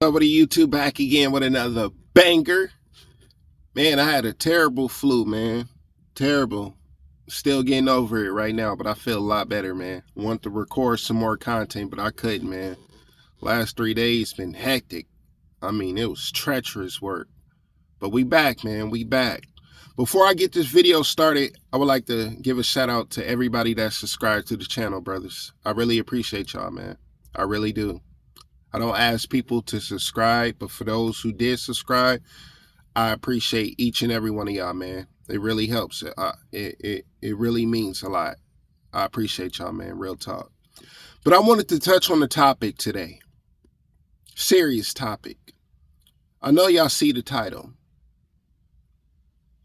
Over to YouTube, back again with another banger. Man, I had a terrible flu, man. Terrible. Still getting over it right now, but I feel a lot better, man. Want to record some more content, but I couldn't, man. Last 3 days been hectic. I mean, it was treacherous work. But we back, man. We back. Before I get this video started, I would like to give a shout out to everybody that's subscribed to the channel, brothers. I really appreciate y'all, man. I really do. I don't ask people to subscribe, but for those who did subscribe, I appreciate each and every one of y'all, man. It really helps. It really means a lot. I appreciate y'all, man. Real talk. But I wanted to touch on the topic today. Serious topic. I know y'all see the title.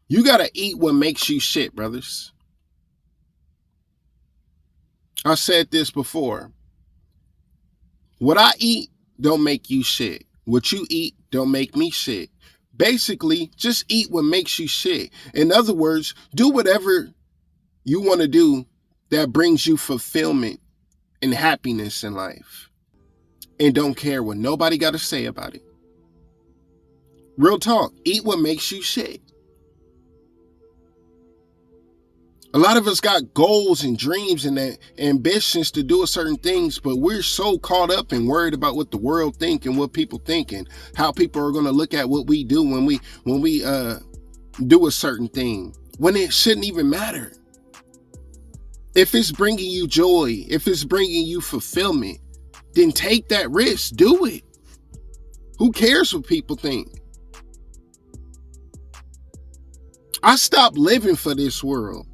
You gotta eat what makes you shit, brothers. I said this before. What I eat don't make you shit. What you eat don't make me shit. Basically, just eat what makes you shit. In other words, do whatever you want to do that brings you fulfillment and happiness in life. And don't care what nobody got to say about it. Real talk, eat what makes you shit. A lot of us got goals and dreams and ambitions to do certain things, but we're so caught up and worried about what the world think and what people think and how people are going to look at what we do when we do a certain thing, when it shouldn't even matter. If it's bringing you joy, if it's bringing you fulfillment, then take that risk. Do it. Who cares what people think? I stopped living for this world.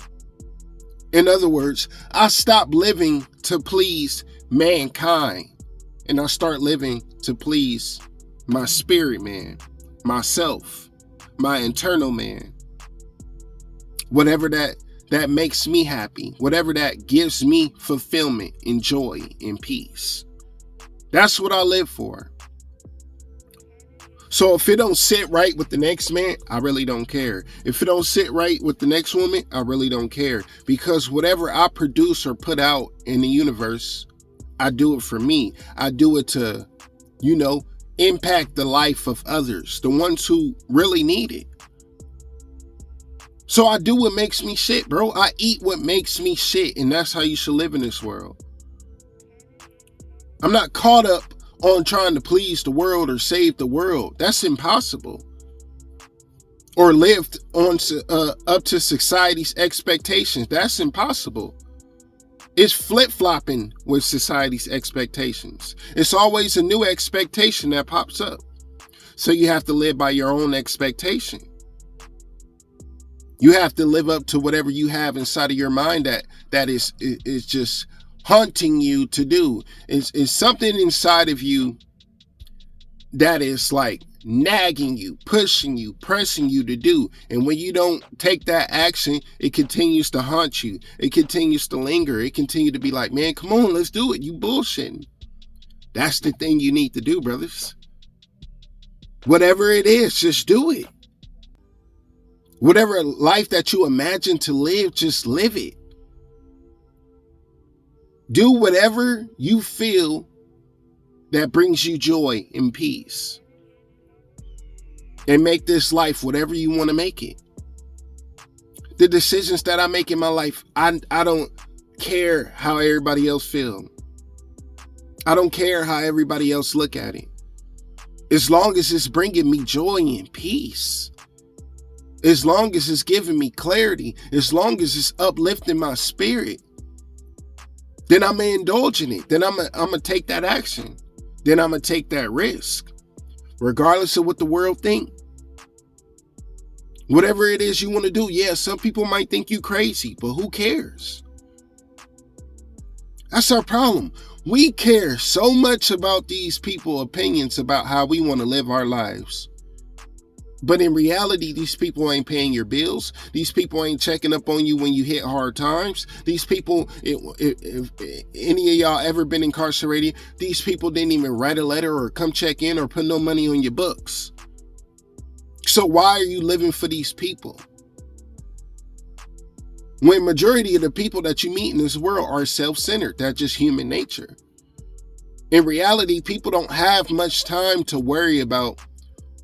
In other words, I stopped living to please mankind and I start living to please my spirit man, myself, my internal man. Whatever that makes me happy, whatever that gives me fulfillment and joy and peace. That's what I live for. So if it don't sit right with the next man, I really don't care. If it don't sit right with the next woman, I really don't care. Because whatever I produce or put out in the universe, I do it for me. I do it to, impact the life of others, the ones who really need it. So I do what makes me shit, bro. I eat what makes me shit, and that's how you should live in this world. I'm not caught up on trying to please the world or save the world. That's impossible. Or live on up to society's expectations. That's impossible. It's flip-flopping with society's expectations. It's always a new expectation that pops up. So you have to live by your own expectation. You have to live up to whatever you have inside of your mind that is just haunting you to do. It's something inside of you that is like nagging you, pushing you, pressing you to do. And when you don't take that action, it continues to haunt you. It continues to linger. It continues to be like, man, come on, let's do it. You bullshitting. That's the thing you need to do, brothers. Whatever it is, just do it. Whatever life that you imagine to live, just live it. Do whatever you feel that brings you joy and peace. And make this life whatever you want to make it. The decisions that I make in my life, I don't care how everybody else feels. I don't care how everybody else look at it. As long as it's bringing me joy and peace. As long as it's giving me clarity. As long as it's uplifting my spirit. Then I'm going to indulge in it. Then I'm going to take that action. Then I'm going to take that risk. Regardless of what the world think. Whatever it is you want to do. Yeah, some people might think you crazy, but who cares? That's our problem. We care so much about these people's opinions about how we want to live our lives. But in reality, these people ain't paying your bills. These people ain't checking up on you when you hit hard times. These people, if any of y'all ever been incarcerated, these people didn't even write a letter or come check in or put no money on your books. So why are you living for these people? When majority of the people that you meet in this world are self-centered, that's just human nature. In reality, people don't have much time to worry about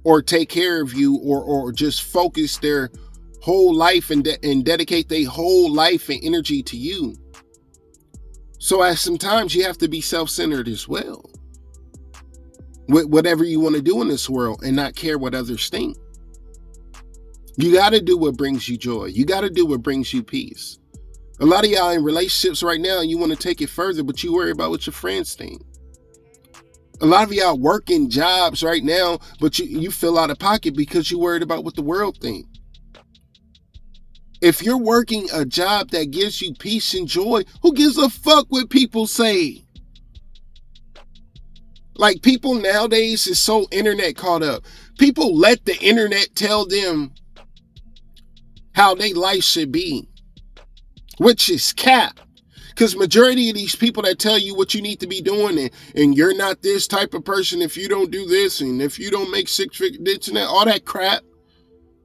or take care of you, or just focus their whole life and dedicate their whole life and energy to you. So at sometimes you have to be self-centered as well with whatever you want to do in this world and not care what others think. You got to do what brings you joy. You got to do what brings you peace. A lot of y'all in relationships right now, you want to take it further, but you worry about what your friends think. A lot of y'all working jobs right now, but you feel out of pocket because you worried about what the world thinks. If you're working a job that gives you peace and joy, who gives a fuck what people say? Like, people nowadays is so internet caught up. People let the internet tell them how their life should be, which is cap. Because majority of these people that tell you what you need to be doing, and you're not this type of person if you don't do this, and if you don't make six figures and all that crap,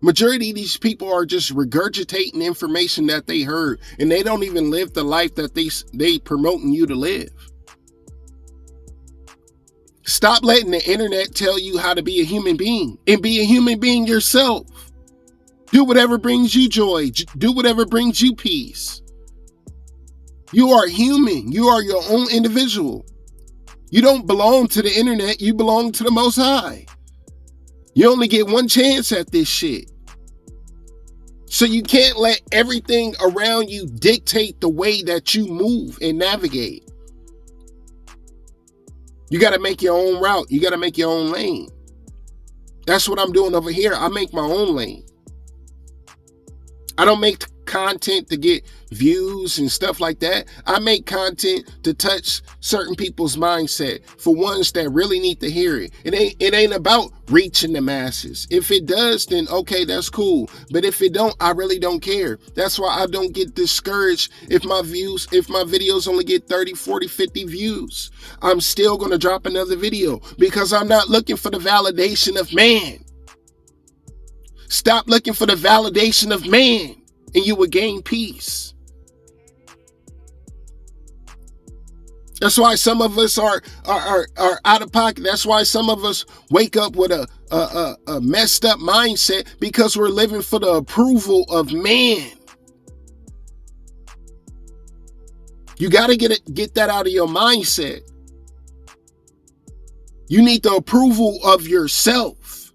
majority of these people are just regurgitating information that they heard, and they don't even live the life that they promoting you to live. Stop letting the internet tell you how to be a human being, and be a human being yourself. Do whatever brings you joy. Do whatever brings you peace. You are human. You are your own individual. You don't belong to the internet. You belong to the Most High. You only get one chance at this shit. So you can't let everything around you dictate the way that you move and navigate. You got to make your own route. You got to make your own lane. That's what I'm doing over here. I make my own lane. I don't make content to get views and stuff like that. I make content to touch certain people's mindset, for ones that really need to hear it. It ain't about reaching the masses. If it does, then okay, that's cool. But if it don't, I really don't care. That's why I don't get discouraged if my videos only get 30, 40, 50 views. I'm still going to drop another video because I'm not looking for the validation of man. Stop looking for the validation of man, and you will gain peace. That's why some of us are out of pocket. That's why some of us wake up with a messed up mindset, because we're living for the approval of man. You got to get that out of your mindset. You need the approval of yourself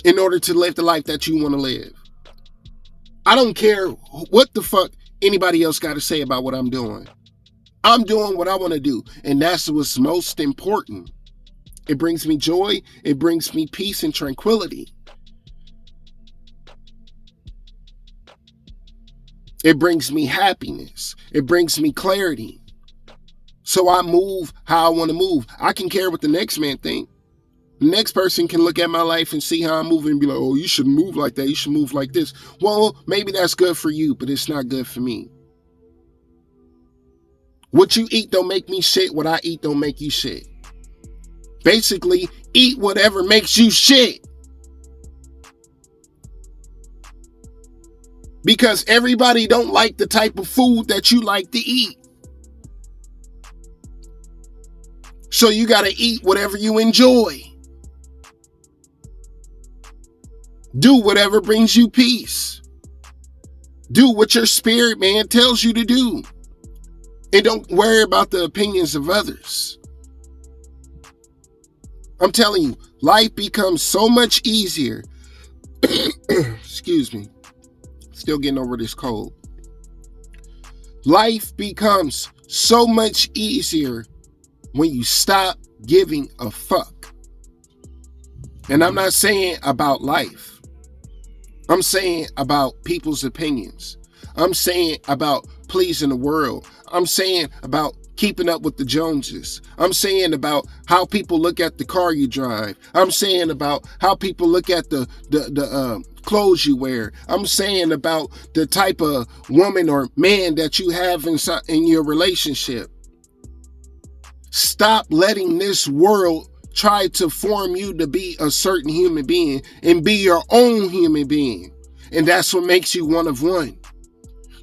in order to live the life that you want to live. I don't care what the fuck anybody else got to say about what I'm doing. I'm doing what I want to do, and that's what's most important. It brings me joy. It brings me peace and tranquility. It brings me happiness. It brings me clarity. So I move how I want to move. I can care what the next man thinks. The next person can look at my life and see how I'm moving and be like, oh, you shouldn't move like that. You should move like this. Well, maybe that's good for you, but it's not good for me. What you eat don't make me shit. What I eat don't make you shit. Basically, eat whatever makes you shit. Because everybody don't like the type of food that you like to eat. So you got to eat whatever you enjoy. Do whatever brings you peace. Do what your spirit man tells you to do. And don't worry about the opinions of others. I'm telling you, life becomes so much easier. Excuse me. Still getting over this cold. Life becomes so much easier when you stop giving a fuck. And I'm not saying about life. I'm saying about people's opinions. I'm saying about pleasing the world. I'm saying about keeping up with the Joneses. I'm saying about how people look at the car you drive. I'm saying about how people look at the clothes you wear. I'm saying about the type of woman or man that you have in your relationship. Stop letting this world try to form you to be a certain human being, and be your own human being. And that's what makes you one of one.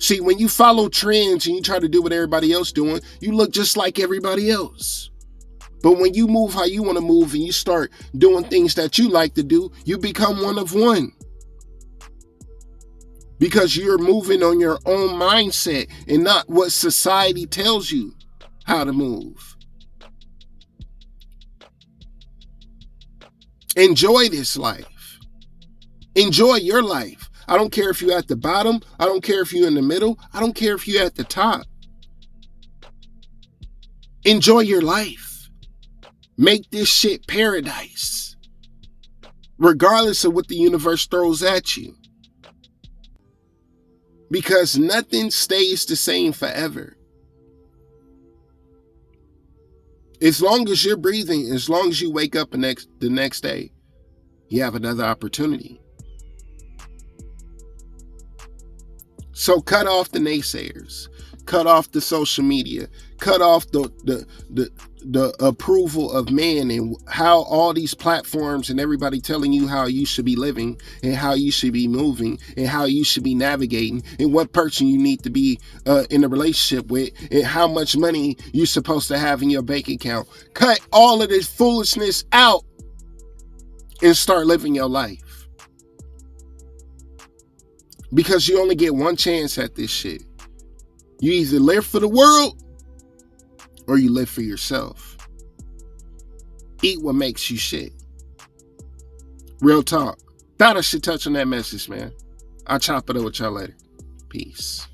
See, when you follow trends and you try to do what everybody else doing, you look just like everybody else. But when you move how you want to move and you start doing things that you like to do, you become one of one. Because you're moving on your own mindset and not what society tells you how to move. Enjoy this life. Enjoy your life. I don't care if you're at the bottom. I don't care if you're in the middle. I don't care if you're at the top. Enjoy your life. Make this shit paradise. Regardless of what the universe throws at you. Because nothing stays the same forever. As long as you're breathing, as long as you wake up the next day, you have another opportunity. So cut off the naysayers, cut off the social media, cut off the approval of man and how all these platforms and everybody telling you how you should be living and how you should be moving and how you should be navigating and what person you need to be in a relationship with and how much money you're supposed to have in your bank account. Cut all of this foolishness out and start living your life. Because you only get one chance at this shit. You either live for the world or you live for yourself. Eat what makes you shit. Real talk. Thought I should touch on that message, man. I'll chop it up with y'all later. Peace.